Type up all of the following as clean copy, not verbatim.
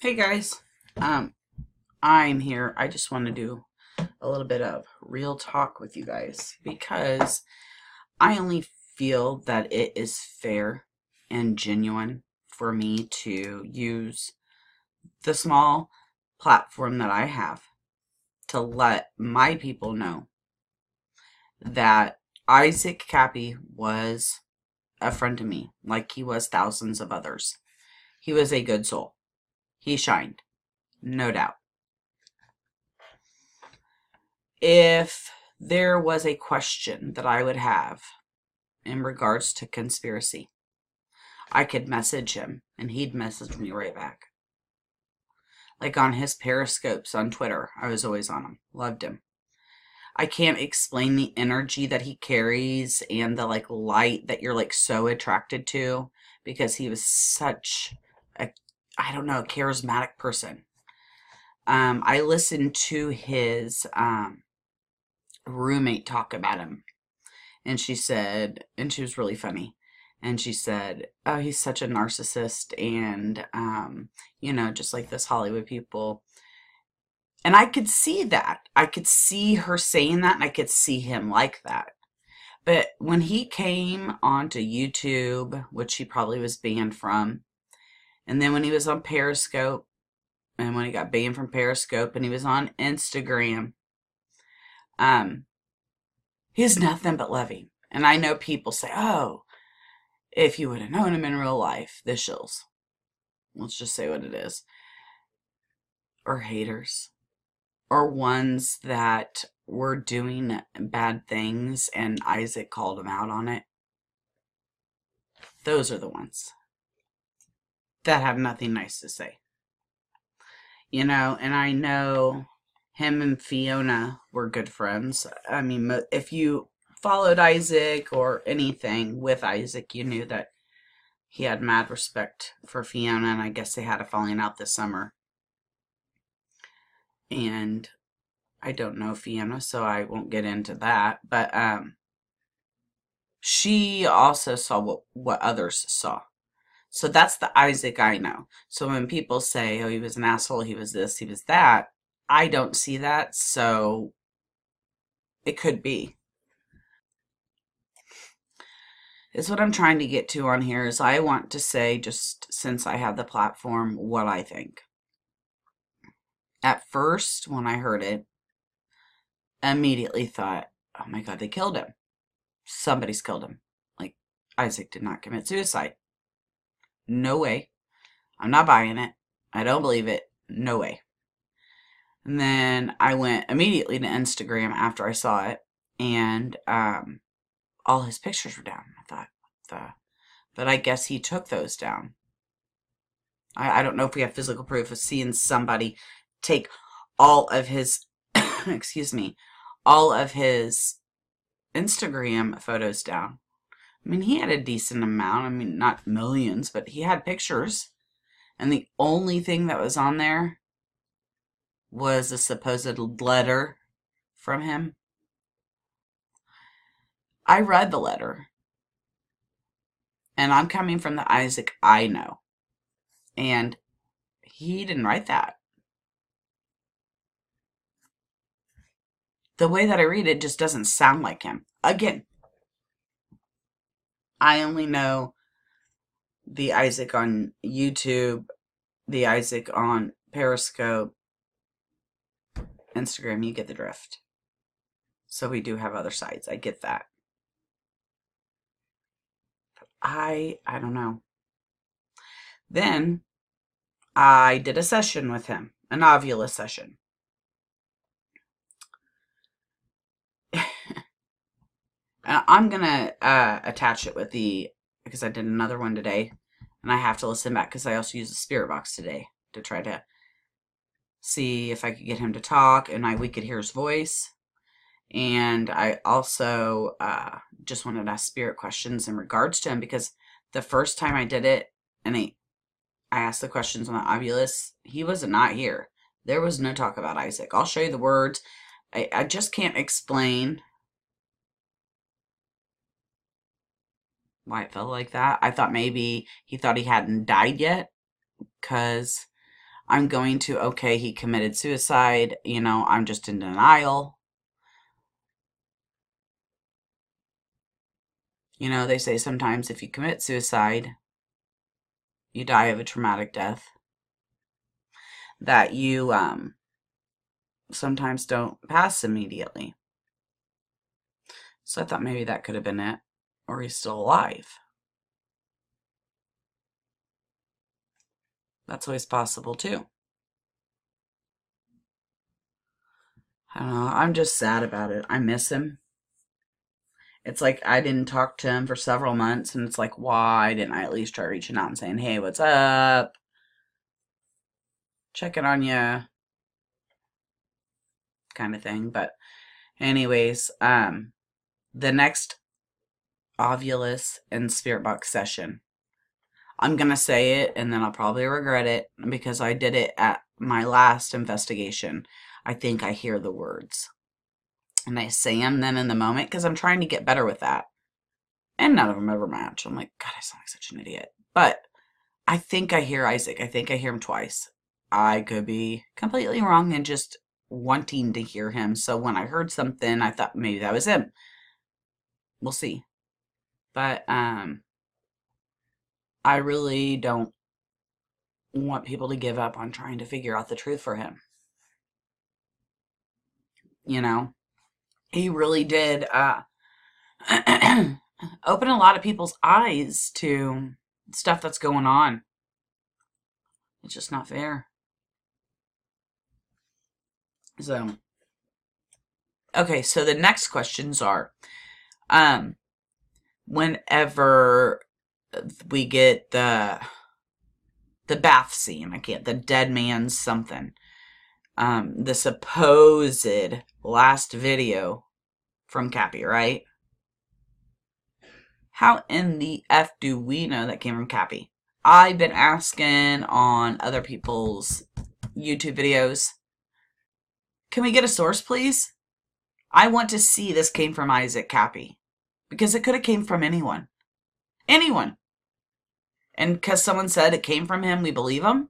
Hey guys, I'm here. I just want to do a little bit of real talk with you guys because I only feel that it is fair and genuine for me to use the small platform that I have to let my people know that Isaac Kappy was a friend to me, like he was thousands of others. He was a good soul. He shined, no doubt. If there was a question that I would have in regards to conspiracy, I could message him and he'd message me right back. Like on his periscopes on Twitter, I was always on him. Loved him. I can't explain the energy that he carries and the light that you're so attracted to because he was such a, I don't know, charismatic person. I listened to his roommate talk about him. And she said, and she was really funny. And she said, oh, he's such a narcissist and, just like this Hollywood people. And I could see that. I could see her saying that and I could see him like that. But when he came onto YouTube, which he probably was banned from, and then when he was on Periscope, and when he got banned from Periscope and he was on Instagram, he's nothing but loving. And I know people say, oh, if you would have known him in real life, the shills. Let's just say what it is. Or haters. Or ones that were doing bad things and Isaac called him out on it. Those are the ones that have nothing nice to say. And I know him and Fiona were good friends. I mean, if you followed Isaac or anything with Isaac, you knew that he had mad respect for Fiona, and I guess they had a falling out this summer. And I don't know Fiona, so I won't get into that. But she also saw what others saw. So that's the Isaac I know. So when people say, oh, he was an asshole, he was this, he was that, I don't see that, so it could be. Is what I'm trying to get to on here is I want to say, just since I have the platform, what I think. At first, when I heard it, immediately thought, oh my God, they killed him. Somebody's killed him. Like, Isaac did not commit suicide. No way. I'm not buying it. I don't believe it. No way. And then I went immediately to Instagram after I saw it, and all his pictures were down. I thought, but I guess he took those down. I don't know if we have physical proof of seeing somebody take all of his, excuse me, all of his Instagram photos down. I mean, he had a decent amount. I mean, not millions, but he had pictures. And the only thing that was on there was a supposed letter from him. I read the letter. And I'm coming from the Isaac I know. And he didn't write that. The way that I read it just doesn't sound like him. Again, I only know the Isaac on YouTube, the Isaac on Periscope, Instagram. You get the drift. So we do have other sides. I get that. But I don't know. Then I did a session with him, an ovula session. And I'm going to attach it with because I did another one today. And I have to listen back because I also used the spirit box today to try to see if I could get him to talk and we could hear his voice. And I also just wanted to ask spirit questions in regards to him because the first time I did it and I asked the questions on the ovulus, he was not here. There was no talk about Isaac. I'll show you the words. I just can't explain why it felt like that. I thought maybe he thought he hadn't died yet because I'm going to, okay, he committed suicide. You know, I'm just in denial. You know, they say sometimes if you commit suicide, you die of a traumatic death. That you sometimes don't pass immediately. So I thought maybe that could have been it. Or he's still alive. That's always possible too. I don't know. I'm just sad about it. I miss him. It's like I didn't talk to him for several months, and it's like, why didn't I at least try reaching out and saying, hey, what's up? Checking on you. Kind of thing. But anyways, the next Ovulus and Spirit Box session, I'm going to say it, and then I'll probably regret it because I did it at my last investigation. I think I hear the words. And I say them then in the moment because I'm trying to get better with that. And none of them ever match. I'm like, God, I sound like such an idiot. But I think I hear Isaac. I think I hear him twice. I could be completely wrong and just wanting to hear him. So when I heard something, I thought maybe that was him. We'll see. But I really don't want people to give up on trying to figure out the truth for him. You know, he really did open a lot of people's eyes to stuff that's going on. It's just not fair. So, okay, so the next questions are, whenever we get the bath scene, the dead man's something, the supposed last video from Kappy, right? How in the F do we know that came from Kappy? I've been asking on other people's YouTube videos, can we get a source, please? I want to see this came from Isaac Kappy. Because it could have came from anyone. Anyone. And because someone said it came from him, we believe him.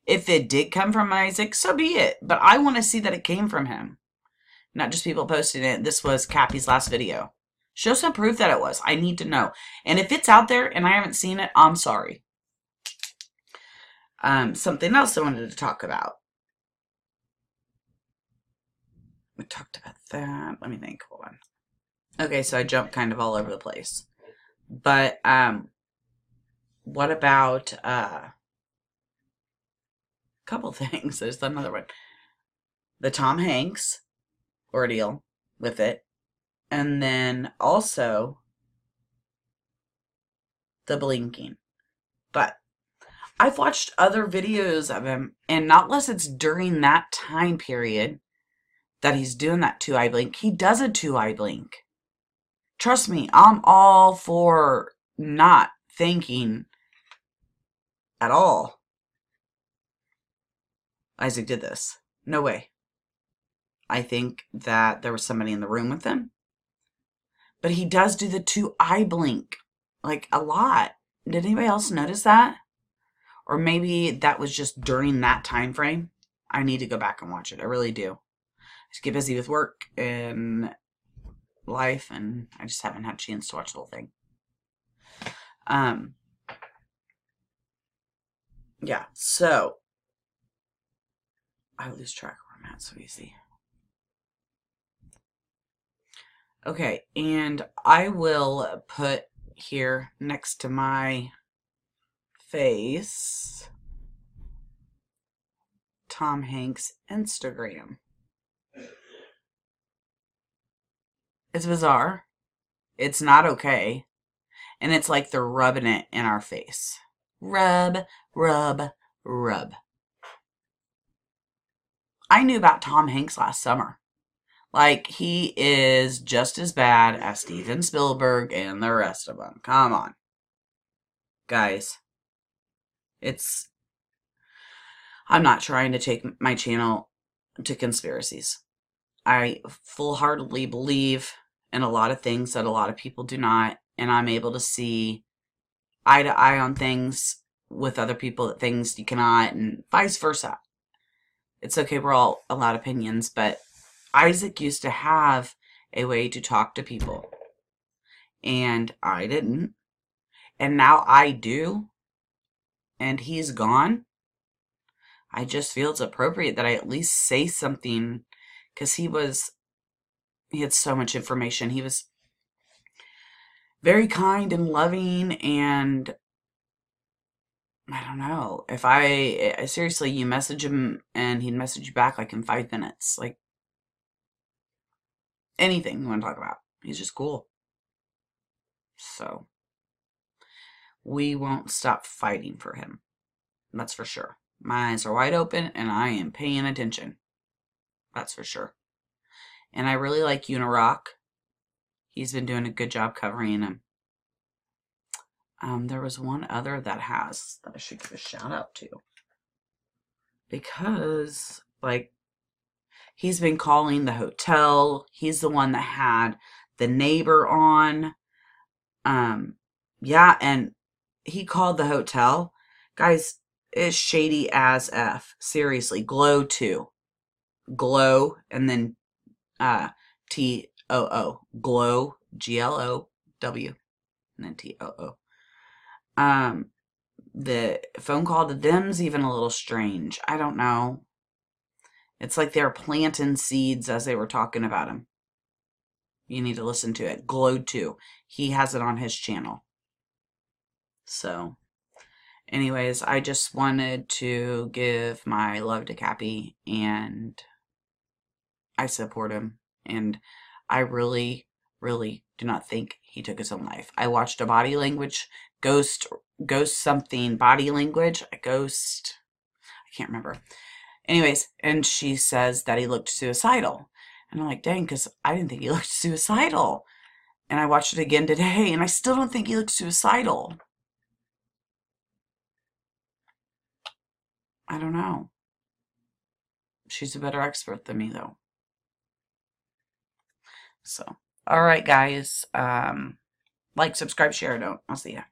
If it did come from Isaac, so be it. But I want to see that it came from him. Not just people posting it. This was Kappy's last video. Show some proof that it was. I need to know. And if it's out there and I haven't seen it, I'm sorry. Something else I wanted to talk about. We talked about that. Let me think. Hold on. Okay, so I jumped kind of all over the place. But what about a couple things? There's another one. The Tom Hanks ordeal with it. And then also the blinking. But I've watched other videos of him, and not unless it's during that time period that he's doing that 2-eye blink. He does a 2-eye blink. Trust me, I'm all for not thinking at all Isaac did this. No way. I think that there was somebody in the room with him. But he does do the 2-eye blink. Like, a lot. Did anybody else notice that? Or maybe that was just during that time frame. I need to go back and watch it. I really do. I just get busy with work and life, and I just haven't had a chance to watch the whole thing. Yeah, so I lose track of where I'm at so easy. Okay, and I will put here next to my face Tom Hanks' Instagram. It's bizarre. It's not okay. And it's like they're rubbing it in our face. Rub, rub, rub. I knew about Tom Hanks last summer. Like, he is just as bad as Steven Spielberg and the rest of them. Come on. Guys. I'm not trying to take my channel to conspiracies. I full-heartedly believe in a lot of things that a lot of people do not. And I'm able to see eye to eye on things with other people that things you cannot, and vice versa. It's okay, we're all allowed opinions, but Isaac used to have a way to talk to people, and I didn't. And now I do, and he's gone. I just feel it's appropriate that I at least say something, because he had so much information. He was very kind and loving, and I don't know. If seriously, you message him and he'd message you back like in 5 minutes. Like anything you want to talk about. He's just cool. So we won't stop fighting for him. That's for sure. My eyes are wide open and I am paying attention. That's for sure. And I really like Unirock. He's been doing a good job covering him. There was one other that I should give a shout out to. Because, like, he's been calling the hotel. He's the one that had the neighbor on. Yeah, and he called the hotel. Guys, it's shady as F. Seriously, Glow 2. Glow, and then T-O-O. Glow, G-L-O-W, and then T-O-O. The phone call to them's even a little strange. I don't know. It's like they're planting seeds as they were talking about him. You need to listen to it. Glow 2. He has it on his channel. So, anyways, I just wanted to give my love to Kappy, and I support him. And I really, really do not think he took his own life. I watched a body language ghost something body language. A ghost. I can't remember. Anyways, and she says that he looked suicidal. And I'm like, dang, because I didn't think he looked suicidal. And I watched it again today, and I still don't think he looked suicidal. I don't know. She's a better expert than me, though. So, all right, guys. Like, subscribe, share. Don't. I'll see ya.